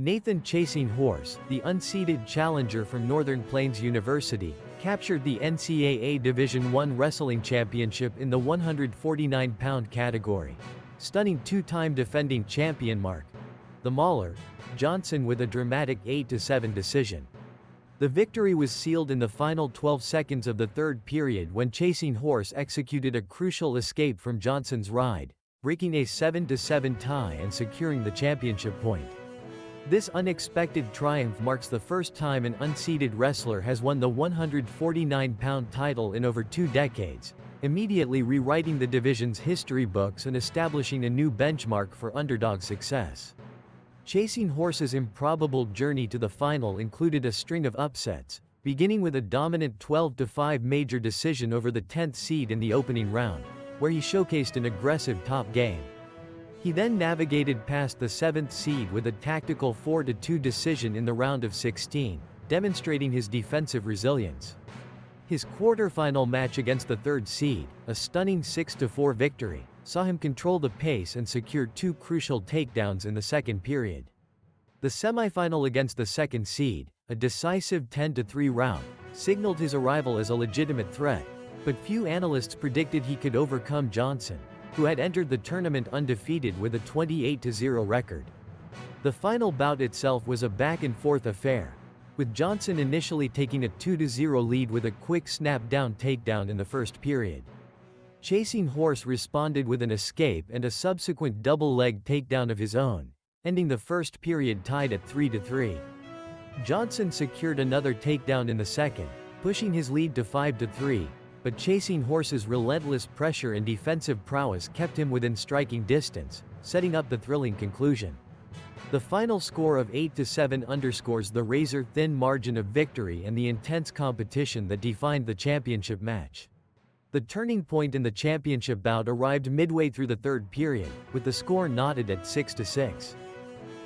Nathan Chasing Horse, the unseeded challenger from Northern Plains University, captured the NCAA Division I Wrestling Championship in the 149-pound category, stunning two-time defending champion the Mauler, Johnson with a dramatic 8-7 decision. The victory was sealed in the final 12 seconds of the third period when Chasing Horse executed a crucial escape from Johnson's ride, breaking a 7-7 tie and securing the championship point. This unexpected triumph marks the first time an unseeded wrestler has won the 149-pound title in over 2 decades, immediately rewriting the division's history books and establishing a new benchmark for underdog success. Chasing Horse's improbable journey to the final included a string of upsets, beginning with a dominant 12-5 major decision over the 10th seed in the opening round, where he showcased an aggressive top game. He then navigated past the 7th seed with a tactical 4-2 decision in the round of 16, demonstrating his defensive resilience. His quarterfinal match against the 3rd seed, a stunning 6-4 victory, saw him control the pace and secure 2 crucial takedowns in the second period. The semifinal against the 2nd seed, a decisive 10-3 round, signaled his arrival as a legitimate threat, but few analysts predicted he could overcome Johnson, who had entered the tournament undefeated with a 28-0 record. The final bout itself was a back-and-forth affair, with Johnson initially taking a 2-0 lead with a quick snap-down takedown in the first period. Chasing Horse responded with an escape and a subsequent double-leg takedown of his own, ending the first period tied at 3-3. Johnson secured another takedown in the second, pushing his lead to 5-3, but Chasing Horse's relentless pressure and defensive prowess kept him within striking distance, setting up the thrilling conclusion. The final score of 8-7 underscores the razor-thin margin of victory and the intense competition that defined the championship match. The turning point in the championship bout arrived midway through the third period, with the score knotted at 6-6.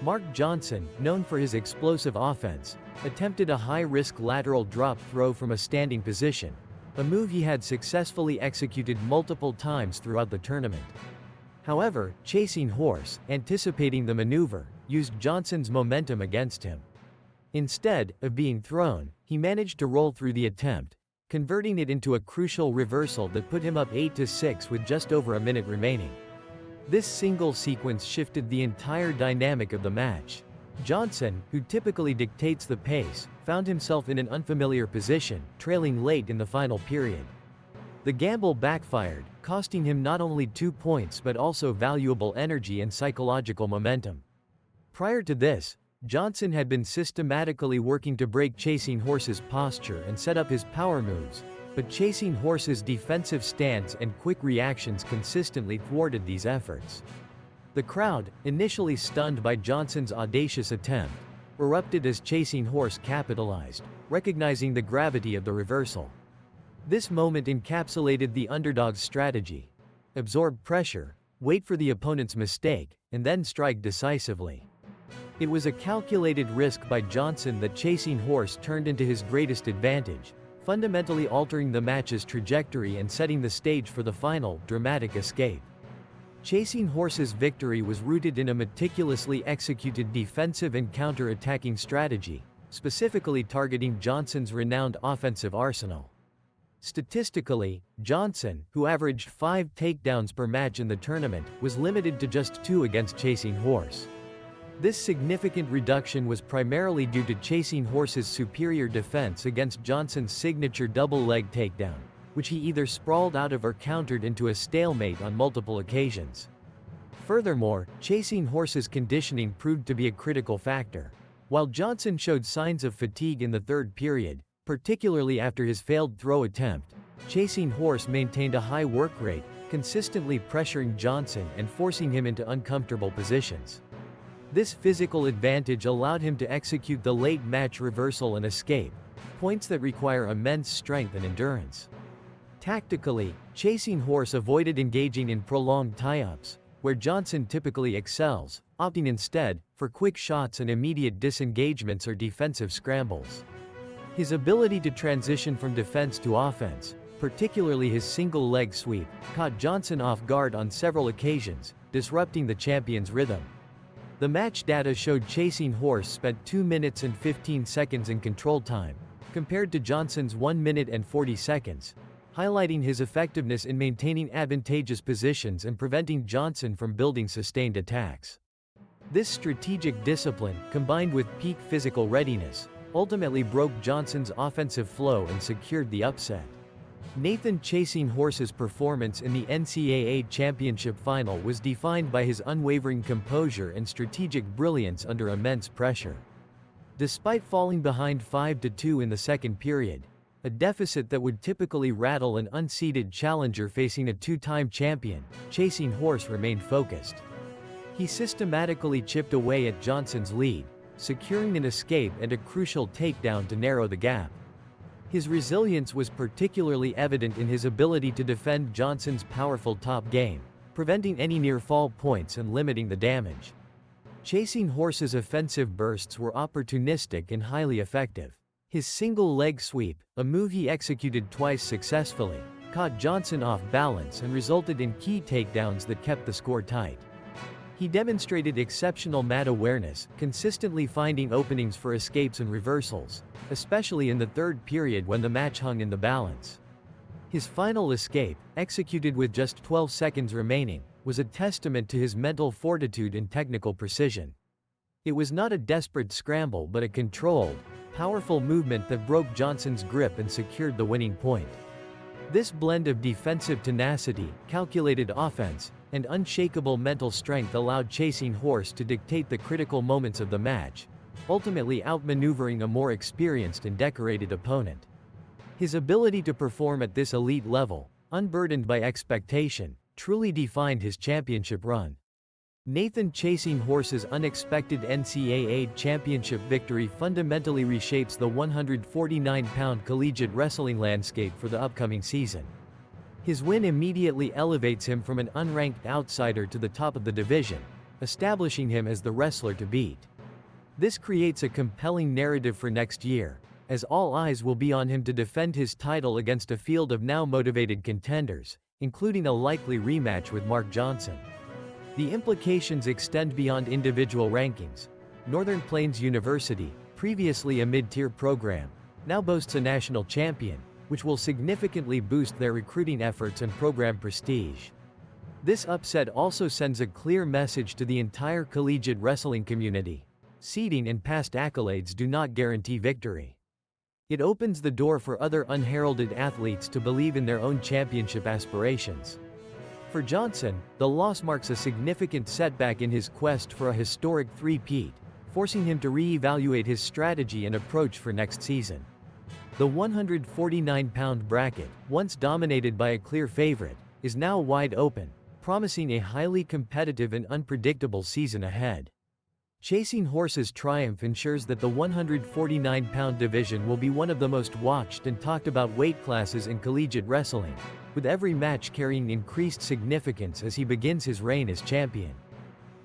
Mark Johnson, known for his explosive offense, attempted a high-risk lateral drop throw from a standing position, a move he had successfully executed multiple times throughout the tournament. However, Chasing Horse, anticipating the maneuver, used Johnson's momentum against him. Instead of being thrown, he managed to roll through the attempt, converting it into a crucial reversal that put him up 8-6 with just over a minute remaining. This single sequence shifted the entire dynamic of the match. Johnson, who typically dictates the pace, found himself in an unfamiliar position, trailing late in the final period. The gamble backfired, costing him not only 2 points but also valuable energy and psychological momentum. Prior to this, Johnson had been systematically working to break Chasing Horse's posture and set up his power moves, but Chasing Horse's defensive stance and quick reactions consistently thwarted these efforts. The crowd, initially stunned by Johnson's audacious attempt, erupted as Chasing Horse capitalized, recognizing the gravity of the reversal. This moment encapsulated the underdog's strategy: absorb pressure, wait for the opponent's mistake, and then strike decisively. It was a calculated risk by Johnson that Chasing Horse turned into his greatest advantage, fundamentally altering the match's trajectory and setting the stage for the final, dramatic escape. Chasing Horse's victory was rooted in a meticulously executed defensive and counter-attacking strategy, specifically targeting Johnson's renowned offensive arsenal. Statistically, Johnson, who averaged 5 takedowns per match in the tournament, was limited to just 2 against Chasing Horse. This significant reduction was primarily due to Chasing Horse's superior defense against Johnson's signature double-leg takedown, which he either sprawled out of or countered into a stalemate on multiple occasions. Furthermore, Chasing Horse's conditioning proved to be a critical factor. While Johnson showed signs of fatigue in the third period, particularly after his failed throw attempt, Chasing Horse maintained a high work rate, consistently pressuring Johnson and forcing him into uncomfortable positions. This physical advantage allowed him to execute the late match reversal and escape, points that require immense strength and endurance. Tactically, Chasing Horse avoided engaging in prolonged tie-ups, where Johnson typically excels, opting instead for quick shots and immediate disengagements or defensive scrambles. His ability to transition from defense to offense, particularly his single leg sweep, caught Johnson off guard on several occasions, disrupting the champion's rhythm. The match data showed Chasing Horse spent 2 minutes and 15 seconds in control time, compared to Johnson's 1 minute and 40 seconds, highlighting his effectiveness in maintaining advantageous positions and preventing Johnson from building sustained attacks. This strategic discipline, combined with peak physical readiness, ultimately broke Johnson's offensive flow and secured the upset. Nathan Chasing Horse's performance in the NCAA championship final was defined by his unwavering composure and strategic brilliance under immense pressure. Despite falling behind 5-2 in the second period, a deficit that would typically rattle an unseeded challenger facing a two-time champion, Chasing Horse remained focused. He systematically chipped away at Johnson's lead, securing an escape and a crucial takedown to narrow the gap. His resilience was particularly evident in his ability to defend Johnson's powerful top game, preventing any near-fall points and limiting the damage. Chasing Horse's offensive bursts were opportunistic and highly effective. His single leg sweep, a move he executed twice successfully, caught Johnson off balance and resulted in key takedowns that kept the score tight. He demonstrated exceptional mat awareness, consistently finding openings for escapes and reversals, especially in the third period when the match hung in the balance. His final escape, executed with just 12 seconds remaining, was a testament to his mental fortitude and technical precision. It was not a desperate scramble but a controlled, powerful movement that broke Johnson's grip and secured the winning point. This blend of defensive tenacity, calculated offense, and unshakable mental strength allowed Chasing Horse to dictate the critical moments of the match, ultimately outmaneuvering a more experienced and decorated opponent. His ability to perform at this elite level, unburdened by expectation, truly defined his championship run. Nathan Chasing Horse's unexpected NCAA championship victory fundamentally reshapes the 149-pound collegiate wrestling landscape for the upcoming season. His win immediately elevates him from an unranked outsider to the top of the division, establishing him as the wrestler to beat. This creates a compelling narrative for next year, as all eyes will be on him to defend his title against a field of now motivated contenders, including a likely rematch with Mark Johnson. The implications extend beyond individual rankings. Northern Plains University, previously a mid-tier program, now boasts a national champion, which will significantly boost their recruiting efforts and program prestige. This upset also sends a clear message to the entire collegiate wrestling community. Seeding and past accolades do not guarantee victory. It opens the door for other unheralded athletes to believe in their own championship aspirations. For Johnson, the loss marks a significant setback in his quest for a historic three-peat, forcing him to re-evaluate his strategy and approach for next season. The 149-pound bracket, once dominated by a clear favorite, is now wide open, promising a highly competitive and unpredictable season ahead. Chasing Horse's triumph ensures that the 149-pound division will be one of the most watched and talked about weight classes in collegiate wrestling, with every match carrying increased significance as he begins his reign as champion.